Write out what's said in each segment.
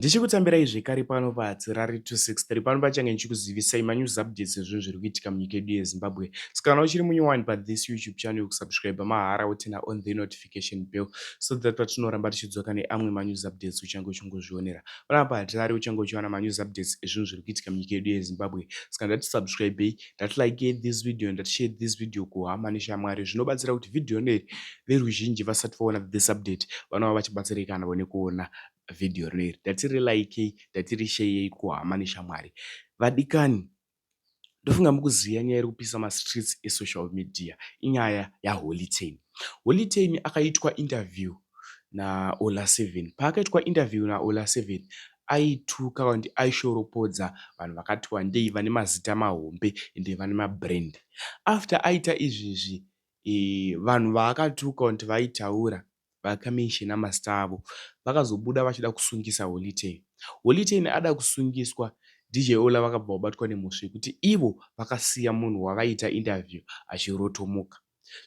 Ndichikutambirai zvekare pano paHadzirari 263 pano pachange ndichikuzivisai manews updates ezvinhu zviri kuitika munyika yedu yeZimbabwe. Saka kana uchiri munyowani pathis YouTube channel, kusubscribe mahara woturn on the notification bell so that patinoramba tichidzoka neamwe manews updates uchange uchingozvionera. Pana paHadzirari uchange uchiwana manews updates ezvinhu zviri kuitika munyika yedu yeZimbabwe. Saka ndatisubscribe, ndatilike this video, ndatishare this video kuhama neshamwari. Zvinobatsira kuti video nei veruzhinji vasati vaona this update vanova vachibatsirika navo nekuona video reri. Ndatiri like, ndatiri share kuhama neshamwari. Vadikani, ndofunga mukuziya nyaya iri kupisa mastreets esocial media inyaya yaHoly 10. Holy 10 akaitwa interview naOllah 7. Paakaitwa interview naOllah 7 aituka kuti aishoropodza vanhu vakati wandei vane mazita mahombe ende vane mabrand. After aita izvizvi, vanhu vaakatuka kuti vaitaura vakamenshina mazita avo vakazobuda vachida kusungisa Holy 10. Holy 10 ada kusungiswa. DJ Ollah vakabva vabatwa nemhosva yekuti ivo vakasiya munhu wavaita interview achirotomoka.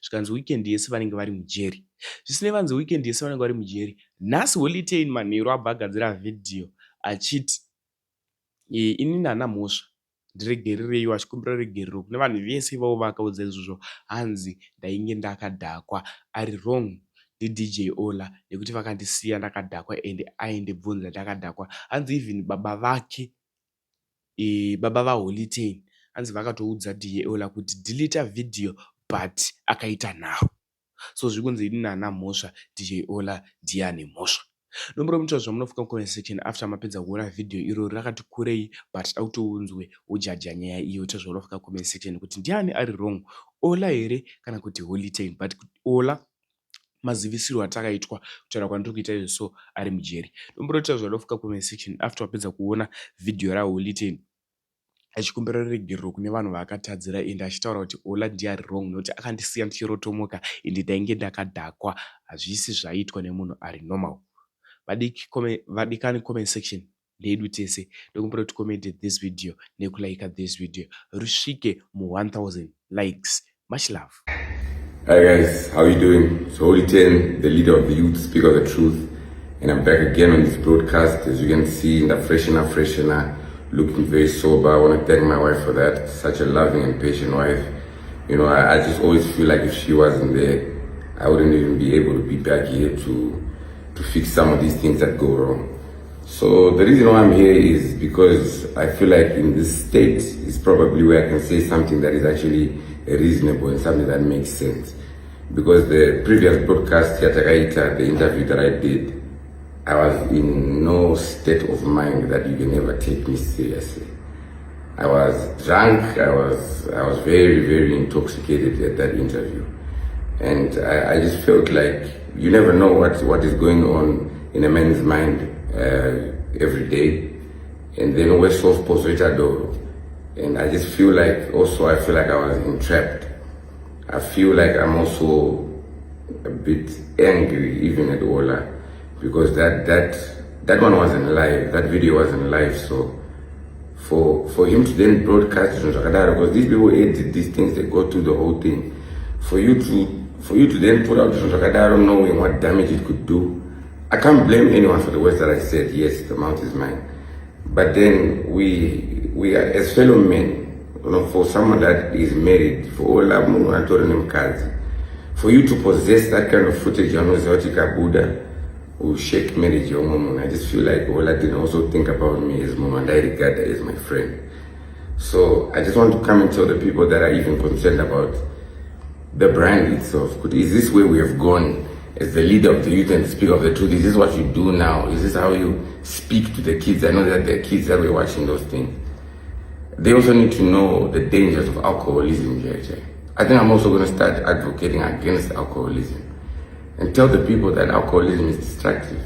Zvikanzi weekend yese vanenge vari mujeri. Zvisine vanzi weekend yese vanenge vari mujeri. Nhasi Holy 10 manheru abva agadzira video achiti ini nana mhosva ndiregerereiwo, achikumbira ruregerero kune vanhu vese ivavo vakaudza izvozvo. Hanzi ndainge ndakadhakwa, ari wrong DJ Ollah nekuti vakandisiya ndakadhakwa ende aende bvunza ndakadhakwa. Hanzi even baba vake, baba vaHoly 10, hanzi vakatoudza DJ Ollah kuti delete video but akaita nawo. So zvikunzi ini nana mhosva, DJ Ollah ndiye ane mhosva. Nomboro muitwa zvamunofuka comment section after mapedza kuona video iroro rakati kurei but autounzwe ujaja nyaya iyo. Tozvorofuka comment section kuti ndiani ari wrong, Ollah here kana kuti Holy 10. But Ollah mazivisiro atakaitwa kutaura kwandiri kuita izvo so ari mujeri. Domborota zvalofuka comment section after wapedza kuona video raHoly 10 achikumbira ruregerero kune vanhu vaakatadzira ende achitaura kuti Ollah ndiye ari wrong nokuti akandisiya ndichirotomoka ende ndainge ndakadhakwa. Hazvisi zvaitwa nemunhu ari normal. Vadikani comment section ndedu tese ndokumbira kuti comment this video nekulike this video rusvike mu 1000 likes. Much love. Hi guys, how are you doing? So Holy 10, the leader of the youth, speak of the truth, and I'm back again on this broadcast. As you can see, in the freshener, looking very sober. I want to thank my wife for that. Such a loving and patient wife. You know, I just always feel like if she wasn't there, I wouldn't even be able to be back here to fix some of these things that go wrong. So the reason why I'm here is because I feel like in this state is probably where I can say something that is actually reasonable and something that makes sense. Because the previous broadcast, the interview that I did, I was in no state of mind that you can ever take me seriously. I was drunk, I was very, very intoxicated at that interview. And I just felt like you never know what is going on in a man's mind every day. And then we're so positado. And I just feel like I was entrapped. I feel like I'm also a bit angry even at Ollah because that one wasn't live, that video wasn't live. So for him to then broadcast because these people edit these things, they go through the whole thing. For you to then put out knowing what damage it could do. I can't blame anyone for the words that I said. Yes, the mouth is mine. But then we are as fellow men, you know, for someone that is married, for Ollah, for you to possess that kind of footage, abuda, who shake marriage, I just feel like Ollah didn't also think about me as mom, and I regard her as my friend. So I just want to come and tell the people that are even concerned about the brand itself. Is this where we have gone as the leader of the youth and speak of the truth? Is this what you do now? Is this how you speak to the kids? I know that there are kids that were watching those things. They also need to know the dangers of alcoholism. I think I'm also going to start advocating against alcoholism and tell the people that alcoholism is destructive.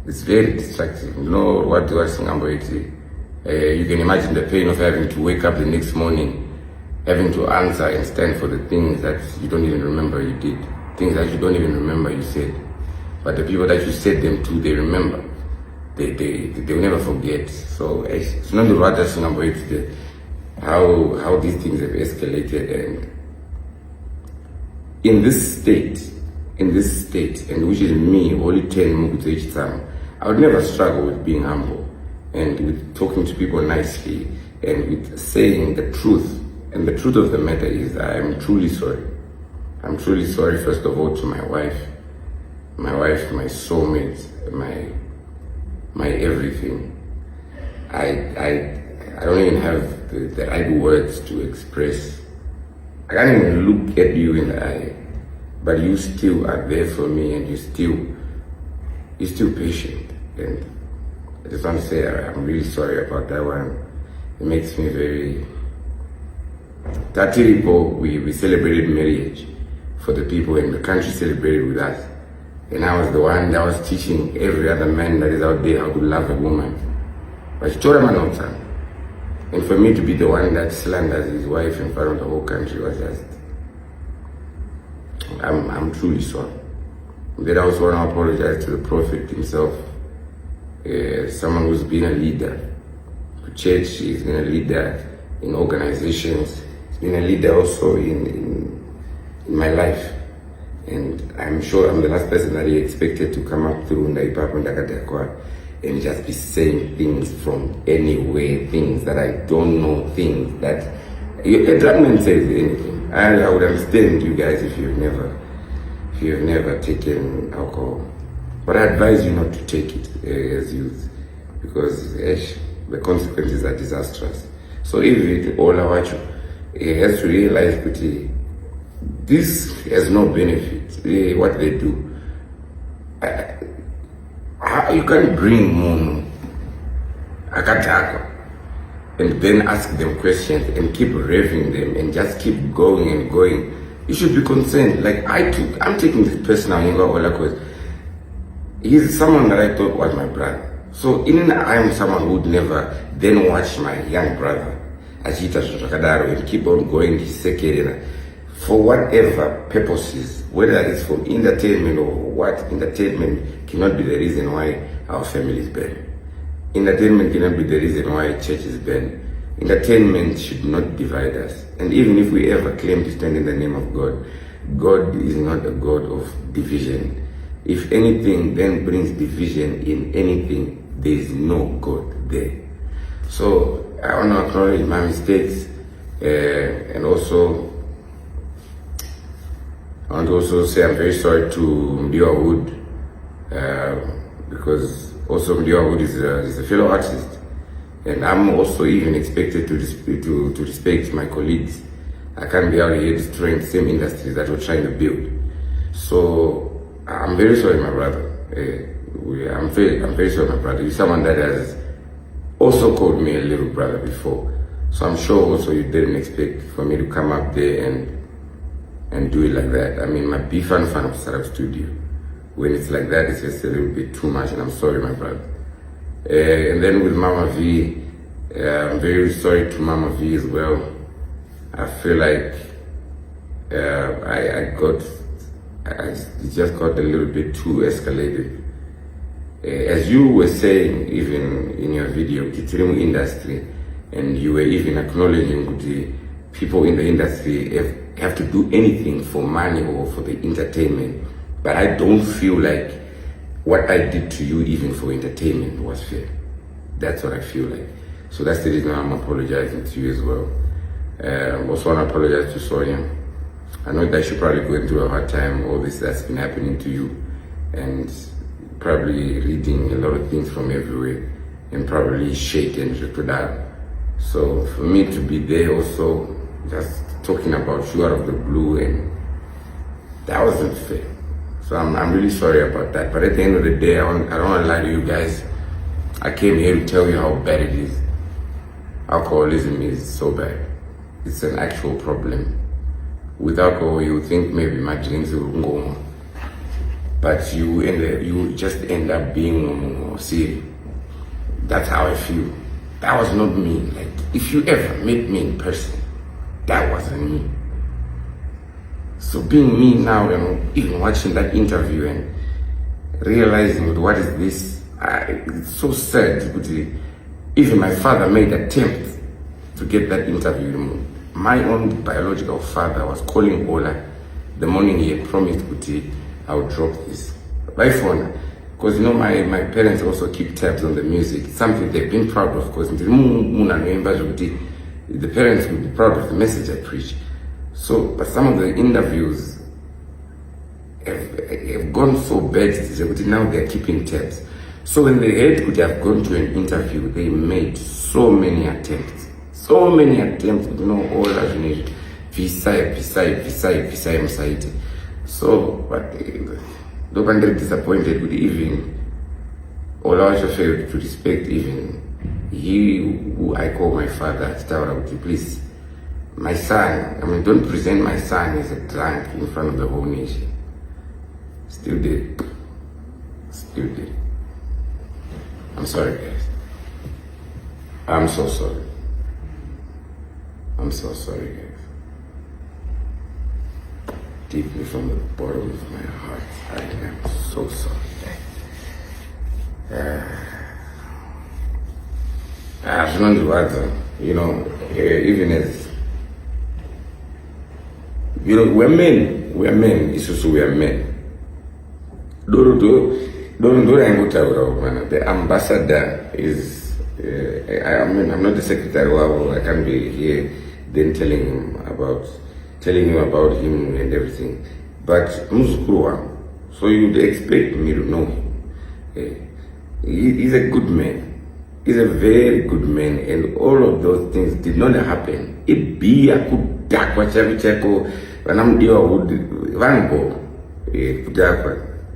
It's very destructive. You know what do I think about it? You can imagine the pain of having to wake up the next morning, having to answer and stand for the things that you don't even remember you did. Things that you don't even remember you said. But the people that you said them to, they remember. They will never forget. So it's not the right thing about it, how these things have escalated. And in this state, and which is me, Holy 10 Mukutse, I would never struggle with being humble and with talking to people nicely and with saying the truth. And the truth of the matter is I am truly sorry. I'm truly sorry, first of all, to my wife, my soulmate, my everything. I don't even have the right words to express. I can't even look at you in the eye, but you still are there for me, and you're still patient. And I just want to say I'm really sorry about that one. It makes me very. That people, we celebrated marriage for the people, and the country celebrated with us. And I was the one that was teaching every other man that is out there how to love a woman. But she told him no time. And for me to be the one that slanders his wife in front of the whole country was just, I'm truly sorry. Then I also want to apologize to the prophet himself, someone who's been a leader for church, he's been a leader in organizations, he's been a leader also in my life. And I'm sure I'm the last person that he expected to come up through and just be saying things from anywhere, things that I don't know, things that a drug man says anything. I would understand you guys if you've never taken alcohol, but I advise you not to take it as youth, because the consequences are disastrous. So if it all about you, it has to realize that this has no benefit. What they do, you can't bring Mono Akatako and then ask them questions and keep revving them and just keep going and going. You should be concerned. Like I'm taking this person now, Ollah, because he's someone that I thought was my brother. So I'm someone who would never then watch my young brother and keep on going his second for whatever purposes, whether it's for entertainment or what. Entertainment cannot be the reason why our family is banned. Entertainment cannot be the reason why church is banned. Entertainment should not divide us. And even if we ever claim to stand in the name of God, God is not a God of division. If anything then brings division in anything, there is no God there. So I want to acknowledge my mistakes, and also I want to also say I'm very sorry to Ndiye, because also Ndiye is a fellow artist, and I'm also even expected to respect my colleagues. I can't be out here destroying the same industries that we're trying to build. So I'm very sorry, my brother. I'm very sorry, my brother. You're someone that has also called me a little brother before. So I'm sure also you didn't expect for me to come up there and do it like that. I mean, my beef and fan of Startup Studio. When it's like that, it's just a little bit too much, and I'm sorry, my brother. And then with Mama V, I'm very sorry to Mama V as well. I feel like it just got a little bit too escalated. As you were saying, even in your video, the industry, and you were even acknowledging the people in the industry have to do anything for money or for the entertainment. But I don't feel like what I did to you, even for entertainment, was fair. That's what I feel like. So that's the reason I'm apologizing to you as well. Also want to apologize to Sonia. I know that you're probably going through a hard time, all this that's been happening to you, and probably reading a lot of things from everywhere, and probably shaken to that. So for me to be there also, just talking about you out of the blue, and that wasn't fair. So I'm really sorry about that. But at the end of the day, I don't want to lie to you guys. I came here to tell you how bad it is. Alcoholism is so bad. It's an actual problem. With alcohol, you think maybe my drinks will go on, but you just end up being silly. That's how I feel. That was not me. Like, if you ever met me in person, that wasn't me. So being me now, even watching that interview and realizing what is this, it's so sad. Even my father made an attempt to get that interview. My own biological father was calling Ollah the morning he had promised I would drop this. By phone, Because my parents also keep tabs on the music. It's something they've been proud of. Because the parents will be proud of the message I preach. So, but some of the interviews have gone so bad now they're keeping tabs. So when the head could have gone to an interview, they made so many attempts. So many attempts, all as Visai. So, but they're disappointed with even Ollah failed to respect even he who I call my father. Please, my son, don't present my son as a drunk in front of the whole nation. Still did. I'm sorry, guys. I'm so sorry. I'm so sorry, guys. Deeply from the bottom of my heart, I am so sorry. Even as we're men. It's also we are men. The ambassador is. I'm not the secretary. I can't be here then telling him about him and everything. But Muzukruwa, so you'd expect me to know him. He's a good man. He's a very good man, and all of those things did not happen.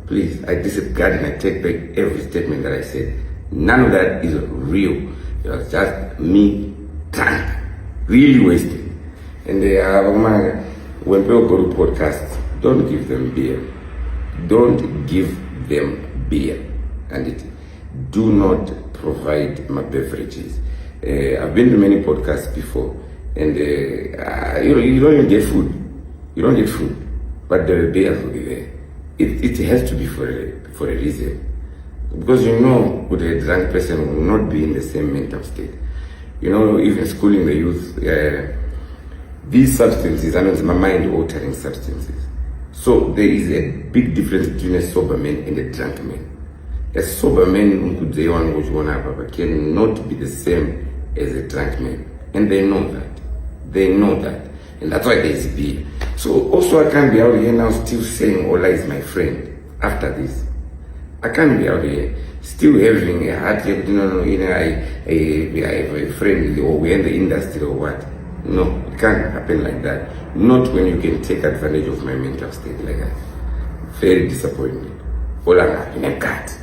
Please, I disregard and I take back every statement that I said. None of that is real. It was just me drunk, really wasted. And when people go to podcasts, don't give them beer. Don't give them beer. And do not provide my beverages. I've been to many podcasts before, and you don't even get food. You don't get food, but the beer will be there. It has to be for a reason. Because with a drunk person will not be in the same mental state. Even schooling the youth, these substances are not mind-altering substances. So there is a big difference between a sober man and a drunk man. A sober man cannot be the same as a drunk man. And they know that. And that's why there is beer. So also I can't be out here now still saying Ollah is my friend after this. I can't be out here still having a heart, I have a friend or we're in the industry or what. No, it can't happen like that. Not when you can take advantage of my mental state like that. Very disappointed. Ollah in a cut.